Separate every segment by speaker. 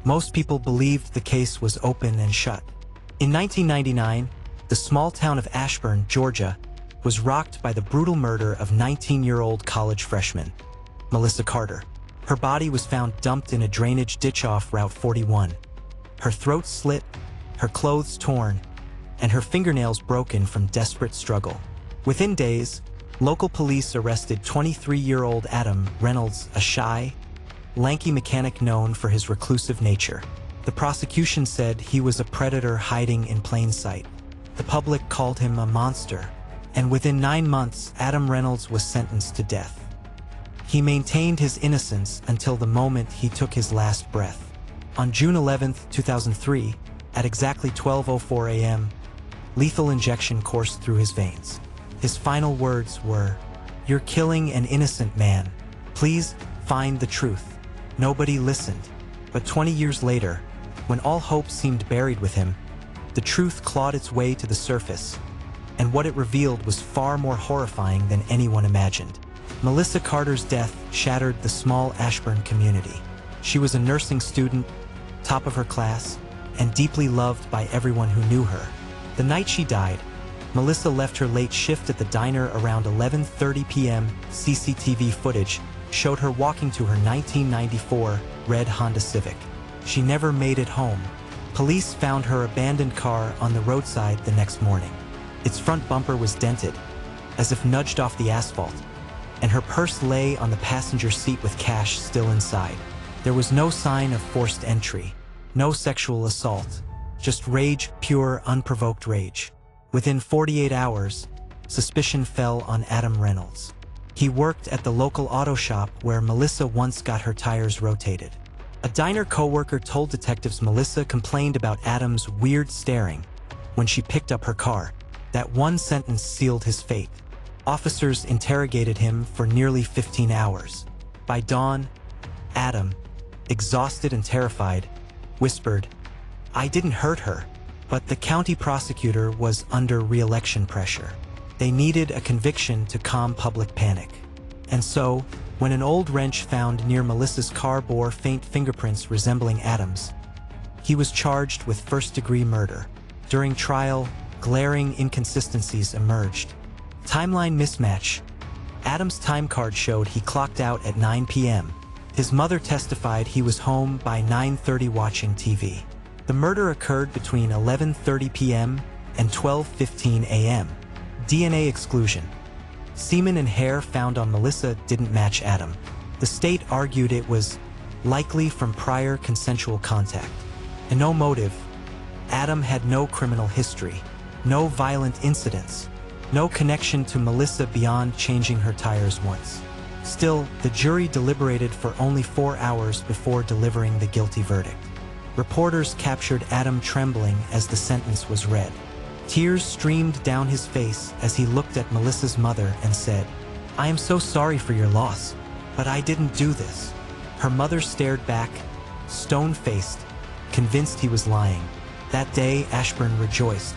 Speaker 1: Most people believed the case was open and shut. In 1999, the small town of Ashburn, Georgia, was rocked by the brutal murder of 19-year-old college freshman, Melissa Carter. Her body was found dumped in a drainage ditch off Route 41. Her throat slit, her clothes torn, and her fingernails broken from desperate struggle. Within days, local police arrested 23-year-old Adam Reynolds, a shy, lanky mechanic known for his reclusive nature. The prosecution said he was a predator hiding in plain sight. The public called him a monster, and within 9 months, Adam Reynolds was sentenced to death. He maintained his innocence until the moment he took his last breath. On June 11, 2003, at exactly 12:04 a.m., lethal injection coursed through his veins. His final words were, "You're killing an innocent man. Please find the truth." Nobody listened. But 20 years later, when all hope seemed buried with him, the truth clawed its way to the surface, and what it revealed was far more horrifying than anyone imagined. Melissa Carter's death shattered the small Ashburn community. She was a nursing student, top of her class, and deeply loved by everyone who knew her. The night she died, Melissa left her late shift at the diner around 11:30 p.m. CCTV footage showed her walking to her 1994 red Honda Civic. She never made it home. Police found her abandoned car on the roadside the next morning. Its front bumper was dented, as if nudged off the asphalt, and her purse lay on the passenger seat with cash still inside. There was no sign of forced entry, no sexual assault, just rage, pure, unprovoked rage. Within 48 hours, suspicion fell on Adam Reynolds. He worked at the local auto shop where Melissa once got her tires rotated. A diner coworker told detectives Melissa complained about Adam's weird staring when she picked up her car. That one sentence sealed his fate. Officers interrogated him for nearly 15 hours. By dawn, Adam, exhausted and terrified, whispered, "I didn't hurt her." But the county prosecutor was under re-election pressure. They needed a conviction to calm public panic. And so, when an old wrench found near Melissa's car bore faint fingerprints resembling Adam's, he was charged with first-degree murder. During trial, glaring inconsistencies emerged. Timeline mismatch. Adam's time card showed he clocked out at 9 p.m. His mother testified he was home by 9:30 watching TV. The murder occurred between 11:30 p.m. and 12:15 a.m. DNA exclusion. Semen and hair found on Melissa didn't match Adam. The state argued it was likely from prior consensual contact. And no motive. Adam had no criminal history, no violent incidents, no connection to Melissa beyond changing her tires once. Still, the jury deliberated for only 4 hours before delivering the guilty verdict. Reporters captured Adam trembling as the sentence was read. Tears streamed down his face as he looked at Melissa's mother and said, "I am so sorry for your loss, but I didn't do this." Her mother stared back, stone-faced, convinced he was lying. That day, Ashburn rejoiced.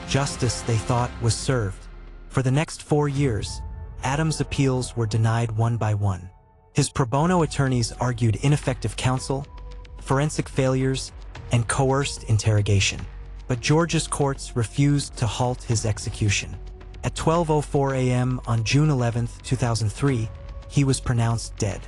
Speaker 1: Justice, they thought, was served. For the next 4 years, Adam's appeals were denied one by one. His pro bono attorneys argued ineffective counsel, forensic failures, and coerced interrogation. But Georgia's courts refused to halt his execution. At 12:04 a.m. on June 11, 2003, he was pronounced dead.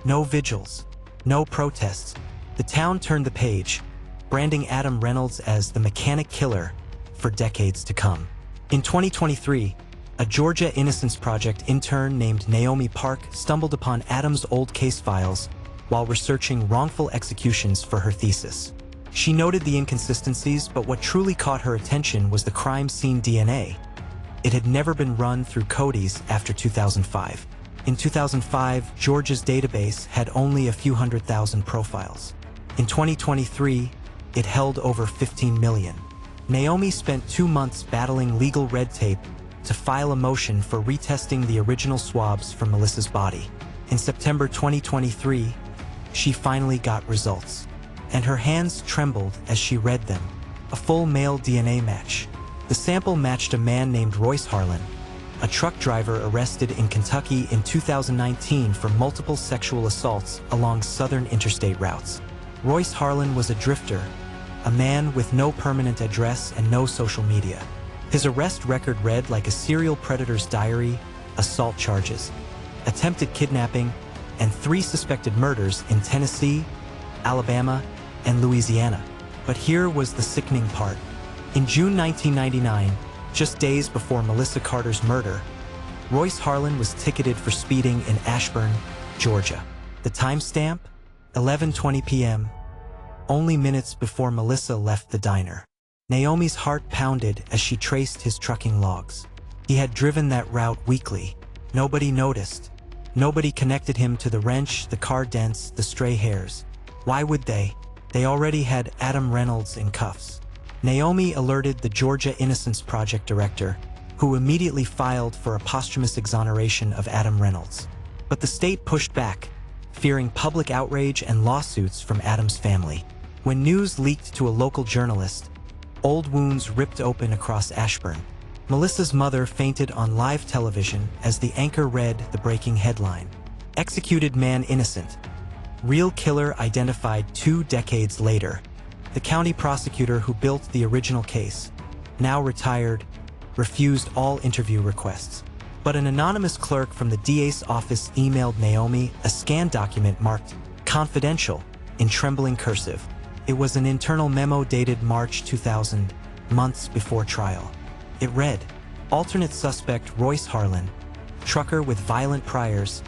Speaker 1: No vigils, no protests. The town turned the page, branding Adam Reynolds as the mechanic killer for decades to come. In 2023, a Georgia Innocence Project intern named Naomi Park stumbled upon Adam's old case files while researching wrongful executions for her thesis. She noted the inconsistencies, but what truly caught her attention was the crime scene DNA. It had never been run through Cody's after 2005. In 2005, Georgia's database had only a few 100,000 profiles. In 2023, it held over 15 million. Naomi spent 2 months battling legal red tape to file a motion for retesting the original swabs from Melissa's body. In September 2023, she finally got results, and her hands trembled as she read them. A full male DNA match. The sample matched a man named Royce Harlan, a truck driver arrested in Kentucky in 2019 for multiple sexual assaults along southern interstate routes. Royce Harlan was a drifter, a man with no permanent address and no social media. His arrest record read like a serial predator's diary: assault charges, attempted kidnapping, and 3 suspected murders in Tennessee, Alabama, and Louisiana. But here was the sickening part. In June 1999, just days before Melissa Carter's murder, Royce Harlan was ticketed for speeding in Ashburn, Georgia. The timestamp? 11:20 p.m., only minutes before Melissa left the diner. Naomi's heart pounded as she traced his trucking logs. He had driven that route weekly. Nobody noticed. Nobody connected him to the wrench, the car dents, the stray hairs. Why would they? They already had Adam Reynolds in cuffs. Naomi alerted the Georgia Innocence Project director, who immediately filed for a posthumous exoneration of Adam Reynolds. But the state pushed back, fearing public outrage and lawsuits from Adam's family. When news leaked to a local journalist, old wounds ripped open across Ashburn. Melissa's mother fainted on live television as the anchor read the breaking headline: "Executed man innocent. Real killer identified 2 decades later." The county prosecutor who built the original case, now retired, refused all interview requests. But an anonymous clerk from the DA's office emailed Naomi a scanned document marked "confidential" in trembling cursive. It was an internal memo dated March 2000, months before trial. It read, "Alternate suspect Royce Harlan, trucker with violent priors,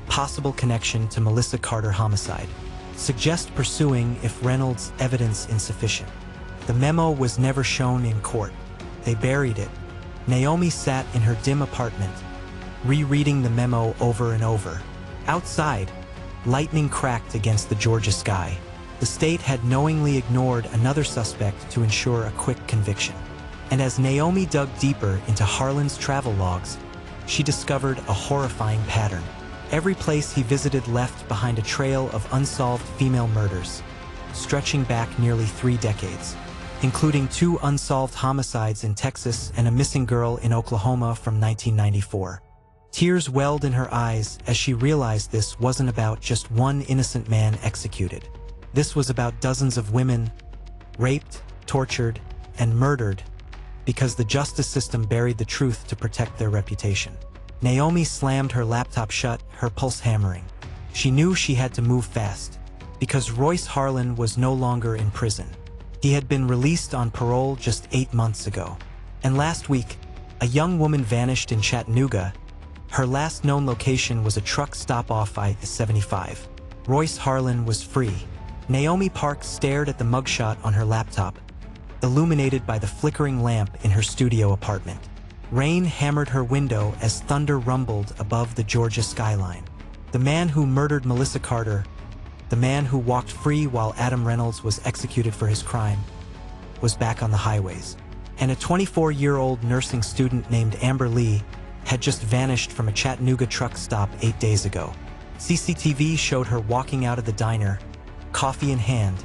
Speaker 1: possible connection to Melissa Carter homicide. Suggest pursuing if Reynolds' evidence insufficient." The memo was never shown in court. They buried it. Naomi sat in her dim apartment, rereading the memo over and over. Outside, lightning cracked against the Georgia sky. The state had knowingly ignored another suspect to ensure a quick conviction. And as Naomi dug deeper into Harlan's travel logs, she discovered a horrifying pattern. Every place he visited left behind a trail of unsolved female murders, stretching back nearly 3 decades, including 2 unsolved homicides in Texas and a missing girl in Oklahoma from 1994. Tears welled in her eyes as she realized this wasn't about just one innocent man executed. This was about dozens of women, raped, tortured, and murdered because the justice system buried the truth to protect their reputation. Naomi slammed her laptop shut, her pulse hammering. She knew she had to move fast, because Royce Harlan was no longer in prison. He had been released on parole just 8 months ago. And last week, a young woman vanished in Chattanooga. Her last known location was a truck stop off I-75. Royce Harlan was free. Naomi Park stared at the mugshot on her laptop, illuminated by the flickering lamp in her studio apartment. Rain hammered her window as thunder rumbled above the Georgia skyline. The man who murdered Melissa Carter, the man who walked free while Adam Reynolds was executed for his crime, was back on the highways. And a 24-year-old nursing student named Amber Lee had just vanished from a Chattanooga truck stop 8 days ago. CCTV showed her walking out of the diner, coffee in hand,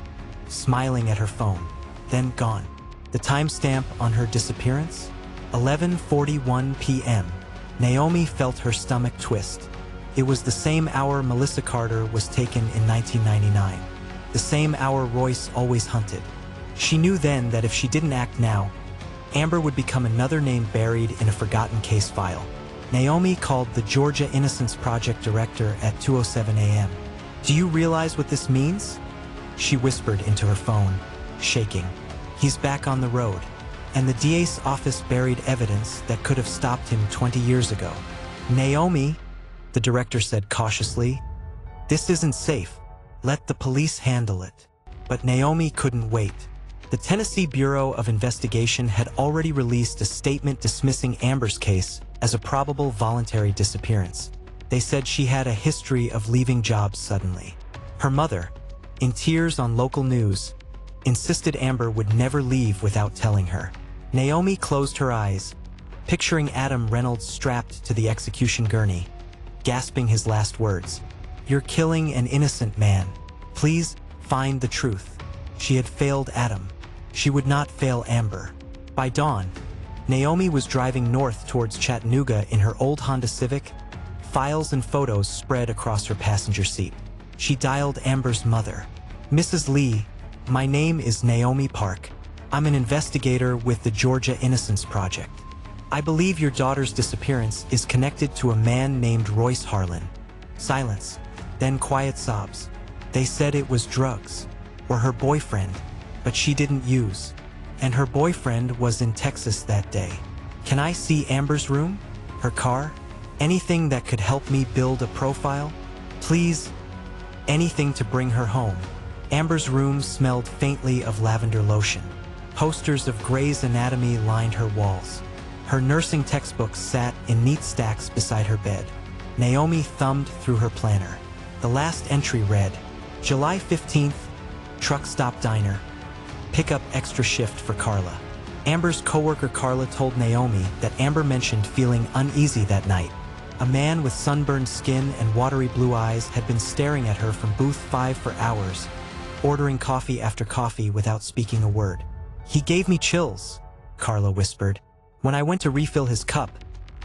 Speaker 1: smiling at her phone, then gone. The timestamp on her disappearance? 11:41 p.m. Naomi felt her stomach twist. It was the same hour Melissa Carter was taken in 1999. The same hour Royce always hunted. She knew then that if she didn't act now, Amber would become another name buried in a forgotten case file. Naomi called the Georgia Innocence Project director at 2:07 a.m. "Do you realize what this means?" She whispered into her phone, shaking. "He's back on the road. And the DA's office buried evidence that could have stopped him 20 years ago." "Naomi," the director said cautiously, "this isn't safe. Let the police handle it." But Naomi couldn't wait. The Tennessee Bureau of Investigation had already released a statement dismissing Amber's case as a probable voluntary disappearance. They said she had a history of leaving jobs suddenly. Her mother, in tears on local news, insisted Amber would never leave without telling her. Naomi closed her eyes, picturing Adam Reynolds strapped to the execution gurney, gasping his last words. "You're killing an innocent man. Please, find the truth." She had failed Adam. She would not fail Amber. By dawn, Naomi was driving north towards Chattanooga in her old Honda Civic, files and photos spread across her passenger seat. She dialed Amber's mother. Mrs. Lee, my name is Naomi Park. I'm an investigator with the Georgia Innocence Project. I believe your daughter's disappearance is connected to a man named Royce Harlan. Silence, then quiet sobs. They said it was drugs, or her boyfriend, but she didn't use. And her boyfriend was in Texas that day. Can I see Amber's room? Her car? Anything that could help me build a profile? Please, anything to bring her home. Amber's room smelled faintly of lavender lotion. Posters of Grey's Anatomy lined her walls. Her nursing textbooks sat in neat stacks beside her bed. Naomi thumbed through her planner. The last entry read, July 15th, truck stop diner. Pick up extra shift for Carla. Amber's coworker Carla told Naomi that Amber mentioned feeling uneasy that night. A man with sunburned skin and watery blue eyes had been staring at her from booth 5 for hours, ordering coffee after coffee without speaking a word. He gave me chills, Carla whispered. When I went to refill his cup,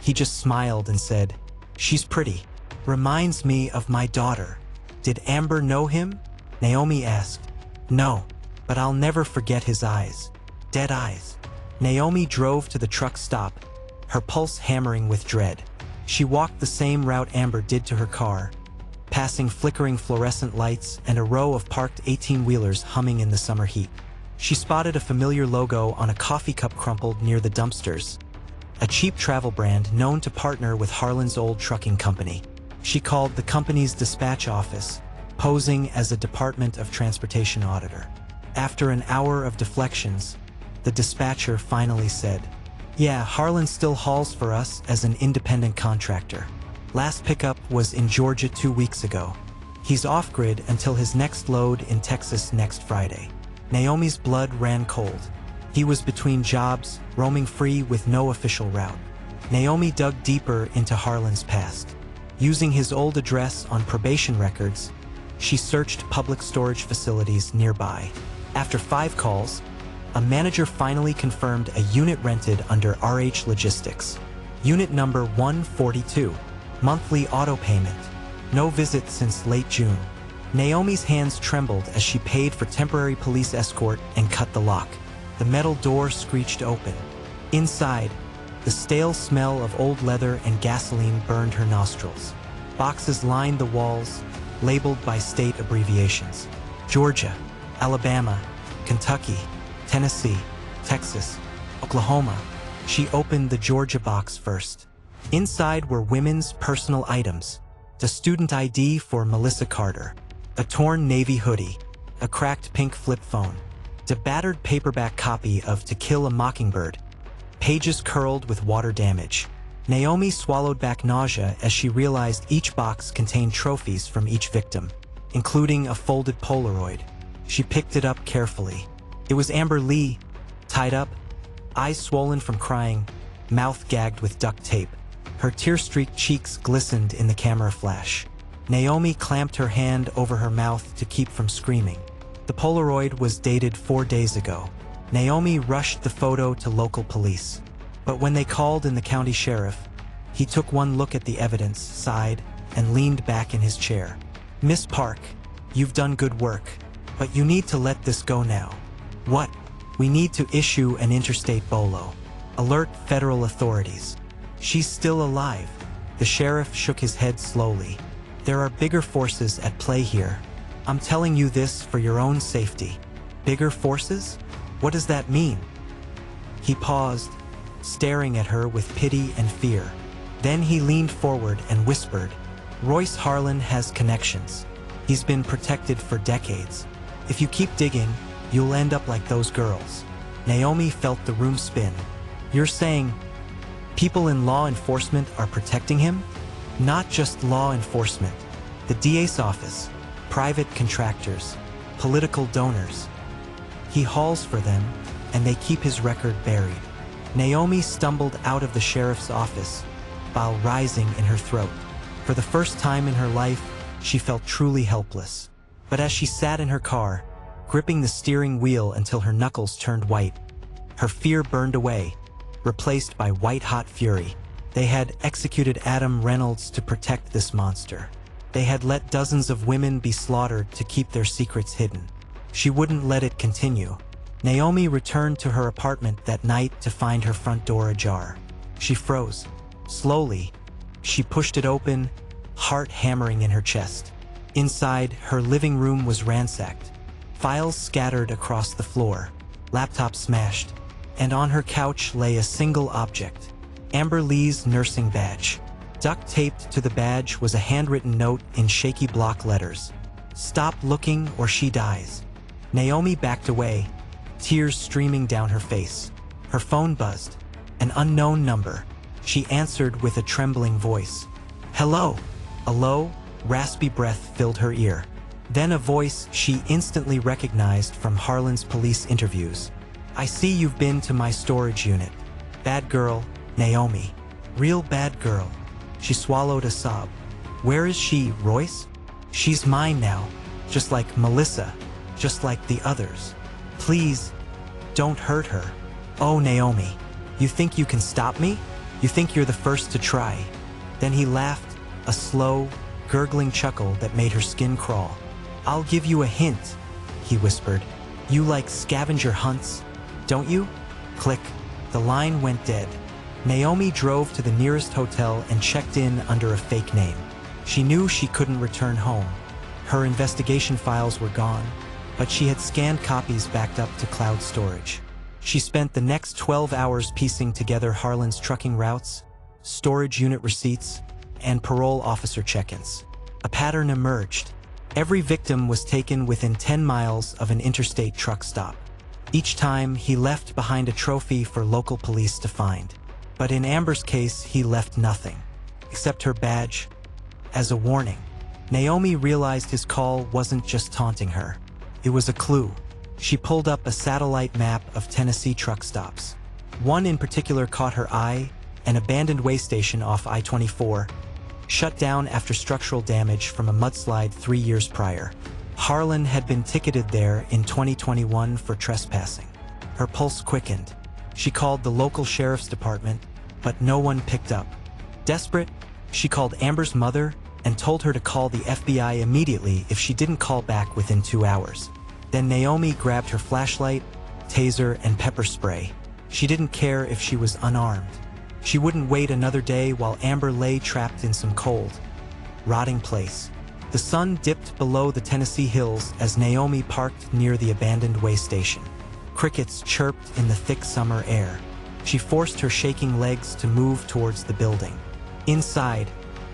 Speaker 1: he just smiled and said, She's pretty. Reminds me of my daughter. Did Amber know him? Naomi asked. No, but I'll never forget his eyes. Dead eyes. Naomi drove to the truck stop, her pulse hammering with dread. She walked the same route Amber did to her car, passing flickering fluorescent lights and a row of parked 18-wheelers humming in the summer heat. She spotted a familiar logo on a coffee cup crumpled near the dumpsters, a cheap travel brand known to partner with Harlan's old trucking company. She called the company's dispatch office, posing as a Department of Transportation auditor. After an hour of deflections, the dispatcher finally said, Yeah, Harlan still hauls for us as an independent contractor. Last pickup was in Georgia 2 weeks ago. He's off-grid until his next load in Texas next Friday. Naomi's blood ran cold. He was between jobs, roaming free with no official route. Naomi dug deeper into Harlan's past. Using his old address on probation records, she searched public storage facilities nearby. After 5 calls, a manager finally confirmed a unit rented under RH Logistics. Unit number 142, monthly auto payment. No visit since late June. Naomi's hands trembled as she paid for temporary police escort and cut the lock. The metal door screeched open. Inside, the stale smell of old leather and gasoline burned her nostrils. Boxes lined the walls, labeled by state abbreviations. Georgia, Alabama, Kentucky, Tennessee, Texas, Oklahoma. She opened the Georgia box first. Inside were women's personal items. The student ID for Melissa Carter, a torn navy hoodie, a cracked pink flip phone, a battered paperback copy of To Kill a Mockingbird, pages curled with water damage. Naomi swallowed back nausea as she realized each box contained trophies from each victim, including a folded Polaroid. She picked it up carefully. It was Amber Lee, tied up, eyes swollen from crying, mouth gagged with duct tape. Her tear-streaked cheeks glistened in the camera flash. Naomi clamped her hand over her mouth to keep from screaming. The Polaroid was dated 4 days ago. Naomi rushed the photo to local police. But when they called in the county sheriff, he took one look at the evidence, sighed, and leaned back in his chair. Miss Park, you've done good work, but you need to let this go now. What? We need to issue an interstate bolo. Alert federal authorities. She's still alive. The sheriff shook his head slowly. There are bigger forces at play here. I'm telling you this for your own safety. Bigger forces? What does that mean? He paused, staring at her with pity and fear. Then he leaned forward and whispered, Royce Harlan has connections. He's been protected for decades. If you keep digging, you'll end up like those girls. Naomi felt the room spin. You're saying people in law enforcement are protecting him? Not just law enforcement. The DA's office, private contractors, political donors. He hauls for them, and they keep his record buried. Naomi stumbled out of the sheriff's office, bile rising in her throat. For the first time in her life, she felt truly helpless. But as she sat in her car, gripping the steering wheel until her knuckles turned white, her fear burned away, replaced by white-hot fury. They had executed Adam Reynolds to protect this monster. They had let dozens of women be slaughtered to keep their secrets hidden. She wouldn't let it continue. Naomi returned to her apartment that night to find her front door ajar. She froze. Slowly, she pushed it open, heart hammering in her chest. Inside, her living room was ransacked. Files scattered across the floor, laptop smashed, and on her couch lay a single object: Amber Lee's nursing badge. Duct taped to the badge was a handwritten note in shaky block letters. "Stop looking or she dies." Naomi backed away, tears streaming down her face. Her phone buzzed. An unknown number. She answered with a trembling voice. "Hello." A low, raspy breath filled her ear. Then a voice she instantly recognized from Harlan's police interviews. "I see you've been to my storage unit. Bad girl, Naomi. Real bad girl." She swallowed a sob. "Where is she, Royce?" "She's mine now, just like Melissa, just like the others. Please, don't hurt her." "Oh, Naomi, you think you can stop me? You think you're the first to try?" Then he laughed, a slow, gurgling chuckle that made her skin crawl. "I'll give you a hint," he whispered. "You like scavenger hunts, don't you?" Click. The line went dead. Naomi drove to the nearest hotel and checked in under a fake name. She knew she couldn't return home. Her investigation files were gone, but she had scanned copies backed up to cloud storage. She spent the next 12 hours piecing together Harlan's trucking routes, storage unit receipts, and parole officer check-ins. A pattern emerged. Every victim was taken within 10 miles of an interstate truck stop. Each time, he left behind a trophy for local police to find. But in Amber's case, he left nothing, except her badge, as a warning. Naomi realized his call wasn't just taunting her. It was a clue. She pulled up a satellite map of Tennessee truck stops. One in particular caught her eye: an abandoned way station off I-24, shut down after structural damage from a mudslide 3 years prior. Harlan had been ticketed there in 2021 for trespassing. Her pulse quickened. She called the local sheriff's department, but no one picked up. Desperate, she called Amber's mother and told her to call the FBI immediately if she didn't call back within 2 hours. Then Naomi grabbed her flashlight, taser, and pepper spray. She didn't care if she was unarmed. She wouldn't wait another day while Amber lay trapped in some cold, rotting place. The sun dipped below the Tennessee hills as Naomi parked near the abandoned way station. Crickets chirped in the thick summer air. She forced her shaking legs to move towards the building. Inside,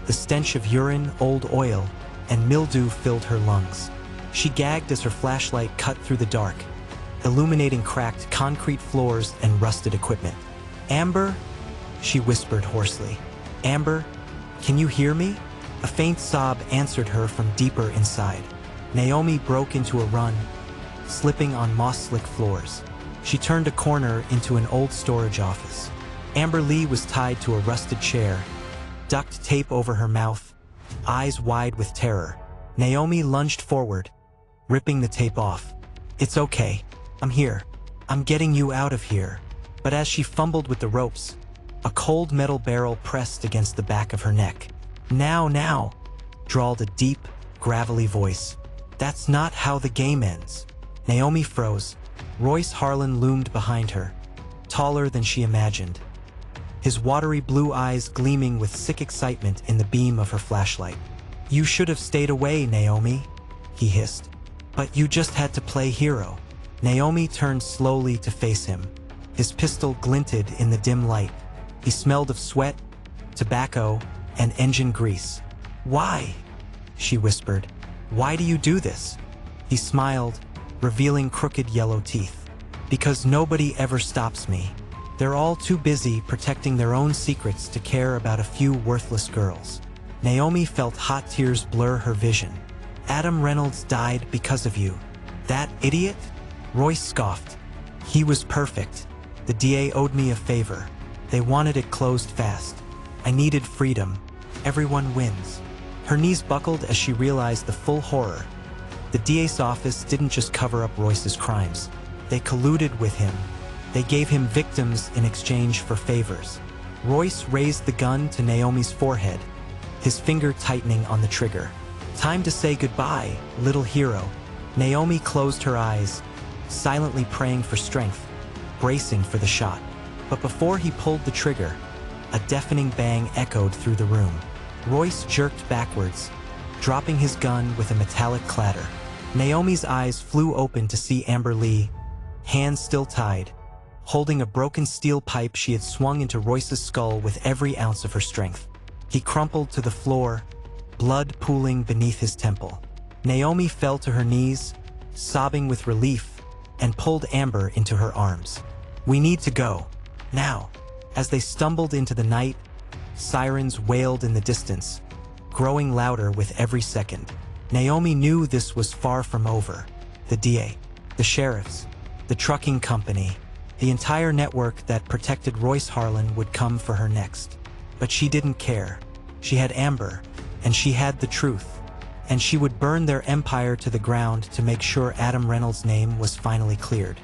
Speaker 1: the stench of urine, old oil, and mildew filled her lungs. She gagged as her flashlight cut through the dark, illuminating cracked concrete floors and rusted equipment. "Amber?" she whispered hoarsely. "Amber, can you hear me?" A faint sob answered her from deeper inside. Naomi broke into a run, slipping on moss-slick floors. She turned a corner into an old storage office. Amber Lee was tied to a rusted chair, duct tape over her mouth, eyes wide with terror. Naomi lunged forward, ripping the tape off. "It's okay. I'm here. I'm getting you out of here." But as she fumbled with the ropes, a cold metal barrel pressed against the back of her neck. Now," drawled a deep, gravelly voice. "That's not how the game ends." Naomi froze. Royce Harlan loomed behind her, taller than she imagined, his watery blue eyes gleaming with sick excitement in the beam of her flashlight. "You should have stayed away, Naomi," he hissed. "But you just had to play hero." Naomi turned slowly to face him. His pistol glinted in the dim light. He smelled of sweat, tobacco, and engine grease. "Why?" she whispered. "Why do you do this?" He smiled, revealing crooked yellow teeth. "Because nobody ever stops me. They're all too busy protecting their own secrets to care about a few worthless girls." Naomi felt hot tears blur her vision. "Adam Reynolds died because of you. That idiot?" Royce scoffed. "He was perfect. The DA owed me a favor. They wanted it closed fast. I needed freedom. Everyone wins." Her knees buckled as she realized the full horror. The DA's office didn't just cover up Royce's crimes. They colluded with him. They gave him victims in exchange for favors. Royce raised the gun to Naomi's forehead, his finger tightening on the trigger. "Time to say goodbye, little hero." Naomi closed her eyes, silently praying for strength, bracing for the shot. But before he pulled the trigger, a deafening bang echoed through the room. Royce jerked backwards, dropping his gun with a metallic clatter. Naomi's eyes flew open to see Amber Lee, hands still tied, holding a broken steel pipe she had swung into Royce's skull with every ounce of her strength. He crumpled to the floor, blood pooling beneath his temple. Naomi fell to her knees, sobbing with relief, and pulled Amber into her arms. "We need to go, now." As they stumbled into the night, sirens wailed in the distance, growing louder with every second. Naomi knew this was far from over. The DA, the sheriffs, the trucking company, the entire network that protected Royce Harlan would come for her next. But she didn't care. She had Amber, and she had the truth. And she would burn their empire to the ground to make sure Adam Reynolds' name was finally cleared.